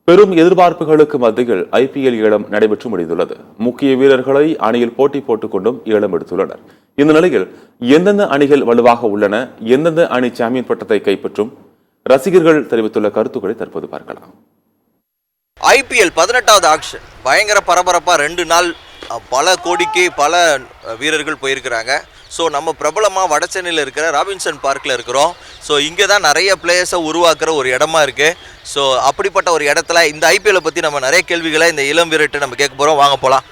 பெரும் எதிர்பார்ப்புகளுக்கு மத்தியில் ஐபிஎல் ஏலம் நடைபெற்று முடிந்துள்ளது. முக்கிய வீரர்களை அணியில் போட்டி போட்டுக் கொண்டும் ஏலம் எடுத்துள்ளனர். இந்த நிலையில் எந்தெந்த அணிகள் வலுவாக உள்ளன, எந்தெந்த அணி சாம்பியன் பட்டத்தை கைப்பற்றும், ரசிகர்கள் தெரிவித்துள்ள கருத்துக்களை தற்போது பார்க்கலாம். ஐபிஎல் 18வது ஆக்ஷன் பயங்கர பரபரப்பா 2 நாள் பல கோடிக்கு பல வீரர்கள் போயிருக்கிறாங்க. ஸோ நம்ம பிரபலமாக வட சென்னையில் இருக்கிற ராபின்சன் பார்க்கில் இருக்கிறோம். ஸோ இங்கே தான் நிறைய பிளேயர்ஸை உருவாக்குற ஒரு இடமா இருக்குது. ஸோ அப்படிப்பட்ட ஒரு இடத்துல இந்த ஐபிஎல்லை பற்றி நம்ம நிறைய கேள்விகளை இந்த இளம் வீரர்கிட்ட நம்ம கேட்க போகிறோம். வாங்க போகலாம்.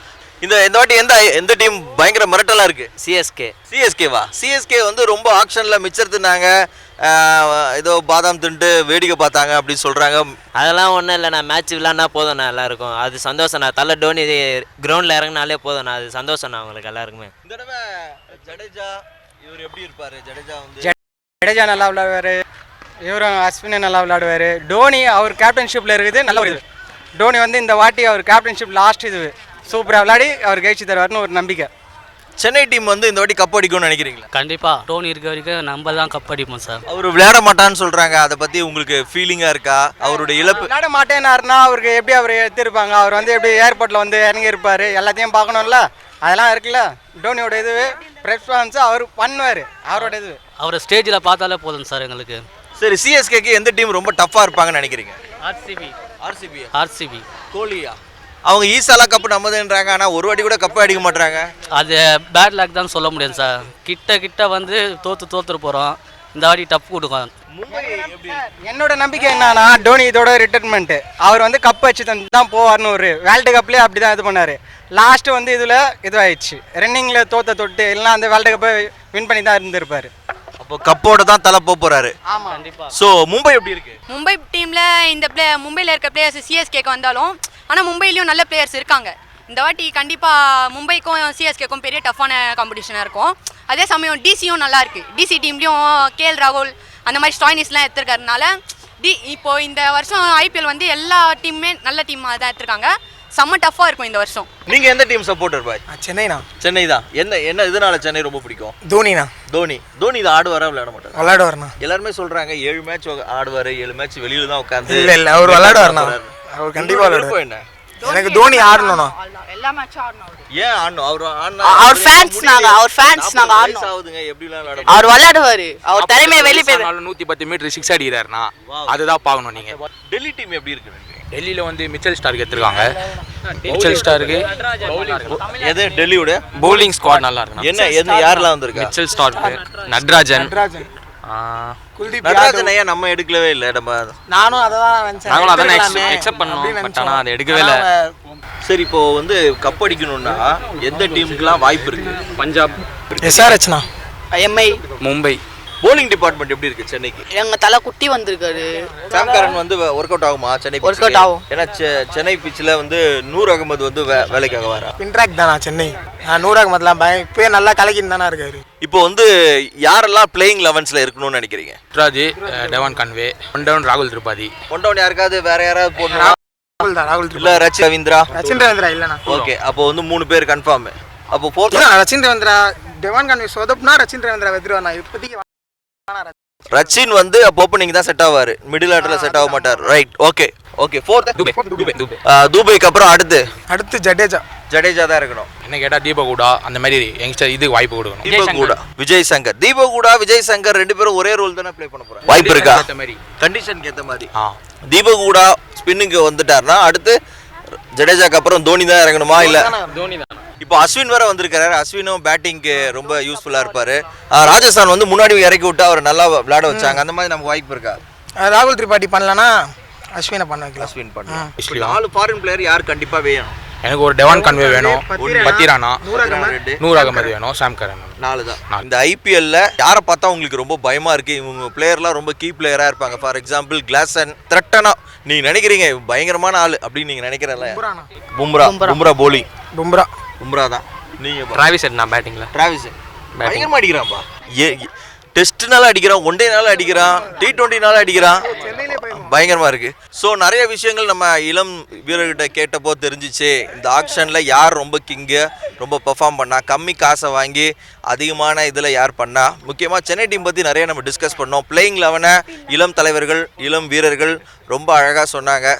இந்த வாட்டி எந்த டீம் பயங்கர மிரட்டலாக இருக்குது? சிஎஸ்கேவா? சிஎஸ்கே வந்து ரொம்ப ஆக்ஷனில் மிச்சத்துனாங்க, ஏதோ பாதாம் தின்ட்டு வேடிக்கை பார்த்தாங்க அப்படின்னு சொல்கிறாங்க. அதெல்லாம் ஒன்றும் இல்லைண்ணா, மேட்ச் விளாட்னா போதும்ண்ணா எல்லாருக்கும். அது சந்தோஷம்ண்ணா. தலை டோனி கிரவுண்டில் இறங்கினாலே போதும்ண்ணா, அது சந்தோஷம்ண்ணா அவங்களுக்கு எல்லாருக்குமே. இந்த தடவை ஜடேஜா இவர் எப்படி இருப்பார்? ஜடேஜா நல்லா விளையாடுவார், இவரும் அஸ்வினி நல்லா விளையாடுவார். டோனி அவர் கேப்டன்ஷிப்பில் இருக்குது, நல்ல ஒரு இது. டோனி வந்து இந்த வாட்டி அவர் கேப்டன்ஷிப் லாஸ்ட் இது சூப்பராக விளையாடி அவர் ஜெயிச்சு தருவார்னு ஒரு நம்பிக்கை. சென்னை டீம் வந்து இந்த வாட்டி கப் அடிக்கும்னு நினைக்கிறீங்களா? கண்டிப்பாக டோனி இருக்க வரைக்கும் நம்ம தான் கப் அடிப்போம் சார். அவர் விளையாட மாட்டான்னு சொல்கிறாங்க, அதை பற்றி உங்களுக்கு ஃபீலிங்காக இருக்கா? அவருடைய இழப்பு விளையாட மாட்டேன்னாருன்னா அவருக்கு எப்படி அவர் எடுத்திருப்பாங்க? அவர் வந்து எப்படி ஏர்போர்ட்டில் வந்து இறங்கி இருப்பார், எல்லாத்தையும் பார்க்கணும்ல, அதெல்லாம் இருக்குல்ல. டோனியோட இது ரெஸ்பான்ஸ் அவர் பண்ணுவார், அவரோட இது அவரை ஸ்டேஜில் பார்த்தாலே போதும் சார் எங்களுக்கு. சரி, சிஎஸ்கேக்கு எந்த டீம் ரொம்ப டஃப்பாக இருப்பாங்கன்னு நினைக்கிறீங்க? ஆர்சிபி. கோலியா? அவங்க ஈசாலா கப்பு நம்மதுன்றாங்க, ஆனால் ஒரு வாட்டி கூட கப்பை அடிக்க மாட்டாங்க. அது பேட் லாக் தான் சொல்ல முடியும் சார். கிட்ட வந்து தோத்துட்டு போகிறோம். இந்த வாட்டி டப் கொடுக்கும். என்னோட நம்பிக்கை என்னன்னா, டோனி இதோட ரிட்டைர்மெண்ட், அவர் வந்து கப் வச்சு தான் போவார்னு ஒரு வேர்ல்டு கப்லேயே அப்படி தான் இது பண்ணார். லாஸ்ட்டு வந்து இதில் இதுவாகிடுச்சு, ரன்னிங்கில் தொட்டு எல்லாம் அந்த வேர்ல்டு கப்பை வின் பண்ணி தான் இருந்திருப்பார். அப்போ கப்போட தான் தலை போறாரு. ஆமாம், கண்டிப்பாக. ஸோ மும்பை எப்படி இருக்கு? மும்பை டீமில் இந்த மும்பையில் இருக்க பிளேயர்ஸ் சிஎஸ்கேக்கு வந்தாலும், ஆனால் மும்பையிலையும் நல்ல பிளேயர்ஸ் இருக்காங்க. இந்த வாட்டி கண்டிப்பாக மும்பைக்கும் சிஎஸ்கேக்கும் பெரிய டஃப்பான காம்படிஷனாக இருக்கும். அதே சமயம் டிசியும் நல்லா இருக்குது. டிசி டீம்லேயும் கேஎல் ராகுல் அந்த மாதிரி ஸ்டாயினிஸ்லாம் எடுத்துருக்கறதுனால இப்போது இந்த வருஷம் ஐபிஎல் வந்து எல்லா டீமுமே நல்ல டீமாக தான் எடுத்துருக்காங்க. செம்ம டஃப்பாக இருக்கும் இந்த வருஷம். நீங்கள் எந்த டீம் சப்போர்ட்டர் பாய்? சென்னை தான். என்ன இதனால சென்னை ரொம்ப பிடிக்கும்? தோனி தான் ஆடுவாரா விளையாட மாட்டார்? விளையாடுவார்ண்ணா. எல்லாருமே சொல்கிறாங்க 7 மேட்ச் ஆடுவார், 7 மேட்ச் வெளியில் தான் உட்காந்து. இல்லை அவர் விளையாடுவார்ண்ணா, அவர் கண்டிப்பாக விளையாடுவார். என்ன எனக்கு தோனி ஆடணும்ண்ணா, எல்லா மேட்சும் ஆடணும். ஏன் ஆடணும்? அவர் ஃபேன்ஸ் நாங்க ஆடணும். ஆகுதுங்க, எப்படிலாம் விளையாட? அவர் விளையாடுவாரு, அவர் திறமையை வெளியே போய் 110 மீட்டர் 6 அடிக்கிறாருன்னா அதுதான் பார்க்கணும். நீங்கள் டெல்லி டீம் எப்படி இருக்கு? டெல்லியில் வந்து மிச்சல் ஸ்டார்க்கு எடுத்துருக்காங்க. மிச்சல் ஸ்டாருக்கு எது டெல்லியோட பவுலிங் ஸ்குவாட் நல்லா இருக்கு. என்ன யாரெல்லாம் வந்திருக்கு? மிச்சல் ஸ்டார்க்கு, நட்ராஜன், நடராஜன் ஐயா நம்ம எடுக்கவே இல்லை. நானும் அதான் எக்ஸெப்ட் பண்ணோம், பட் ஆனால் அதை எடுக்கவே இல்லை. சரி, இப்போ வந்து கப் அடிக்கணும்னா எந்த டீமுக்குலாம் வாய்ப்பு இருக்கு? பஞ்சாப், எஸ்ஆர்ஹெச்ண்ணா, எம்ஐ, மும்பை. போலிங் டிபார்ட்மெண்ட் எப்படி இருக்கு சென்னைக்கு? எங்க தலை குட்டி வந்திருக்காரு. சாம் கரன் வந்து ஒர்க் அவுட் ஆகுமா சென்னை? ஒர்க் அவுட் ஆகும். ஏன்னா சென்னை பிச்சில் வந்து நூர் அகமது வந்து வேலைக்காக வரா. இன்ட்ராக்ட் தானா சென்னை? நூர் அகமதுலாம் இப்போயே நல்லா கலக்கின்னு தானே இருக்காரு. இப்போ வந்து யாரெல்லாம் பிளேயிங் 11ல இருக்கணும்னு நினைக்கிறீங்க? ராஜ், டெவான் கன்வே, ஒன் ராகுல் திரிபாதி. ஒன் யாருக்காவது வேற யாராவது போடணும்? இல்ல ரவீந்திரா இல்லைண்ணா. ஓகே, அப்போ வந்து 3 பேர் கன்ஃபார்ம். அப்போ 4 ரச்சின் ரவீந்திரா, டெவான் கன்வே சொதப்புனா ரச்சின் ரவீந்திரா வெதுருவாண்ணா. இப்போதைக்கு ரச்சின் வந்து அப்போ ஓப்பனிங் தான் செட் ஆவாரு, மிடில் ஆர்டர்ல செட் ஆக மாட்டார். Right, okay. 4th துபைக்கு அப்புறம் அடுத்து ஜடேஜா தான் இருக்கணும். என்ன கேட்டால் தீபகூடா அந்த மாதிரி யங்ஸ்டர் இதுக்கு வாய்ப்பு கொடுக்கணும். தீபகூடா, விஜய் சங்கர் 2 பேரும் ஒரே ரோல் தானே ப்ளே பண்ண போறாங்க. வாய்ப்பு இருக்கா? கண்டிஷனுக்கு ஏற்ற மாதிரி. தீபகூடா ஸ்பின்னுக்கு வந்துட்டாருன்னா அடுத்து ஜடேஜாக்கு அப்புறம் தோனி தான் இறங்கணுமா? இல்ல தோனி தான். இப்போ அஸ்வின் வேற வந்திருக்காரு. அஸ்வினும் பேட்டிங்க்கு ரொம்ப யூஸ்ஃபுல்லா இருப்பாரு. ராஜஸ்தான் வந்து முன்னாடி இறக்கி விட்டு அவர் நல்லா விளையாட வச்சாங்க. அந்த மாதிரி நமக்கு வாய்ப்பு இருக்கா? ராகுல் திரிபாதி பண்ணலன்னா அஸ்வினை பண்ண வைக்கலாம். அஸ்வின் பண்ணலாம். 4 ஃபாரின் பிளேயர் யார் கண்டிப்பா வேணும்? எனக்கு ஒரு டெவான் கன்வே வேணும், பத்திரானா, நூர் அகமது வேணும், சாம் கரன். 4 தான். இந்த ஐபிஎல்ல யாரை பார்த்தா உங்களுக்கு ரொம்ப பயமா இருக்கு? இவங்க பிளேயர்லாம் ரொம்ப கீ பிளேயரா இருப்பாங்க. ஃபார் எக்ஸாம்பிள் கிளாசன், த்ரெட்டனா நீங்க நினைக்கிறீங்க பயங்கரமான ஆளு அப்படின்னு நீங்க நினைக்கிறல? பும்ரா போலிங், பும்ரா தான். நீங்க டிராவிஸ் நான் பேட்டிங்ல. டிராவிஸ் பயங்கரமா அடிக்கிறான்பா. டெஸ்ட்னால அடிக்கிறான், ஒன் டேனால அடிக்கிறான், T20னால அடிக்கிறான். பயங்கரமா இருக்கு. ஸோ நிறைய விஷயங்கள் நம்ம இளம் வீரர்கிட்ட கேட்டப்போ தெரிஞ்சிச்சு. இந்த ஆக்ஷன்ல யார் ரொம்ப கிங்கு, ரொம்ப பெர்ஃபார்ம் பண்ணா, கம்மி காசை வாங்கி அதிகமான இதில் யார் பண்ணா. முக்கியமாக சென்னை டீம் பற்றி நிறைய நம்ம டிஸ்கஸ் பண்ணோம். பிளேயிங் 11 இளம் தலைவர்கள், இளம் வீரர்கள் ரொம்ப அழகாக சொன்னாங்க.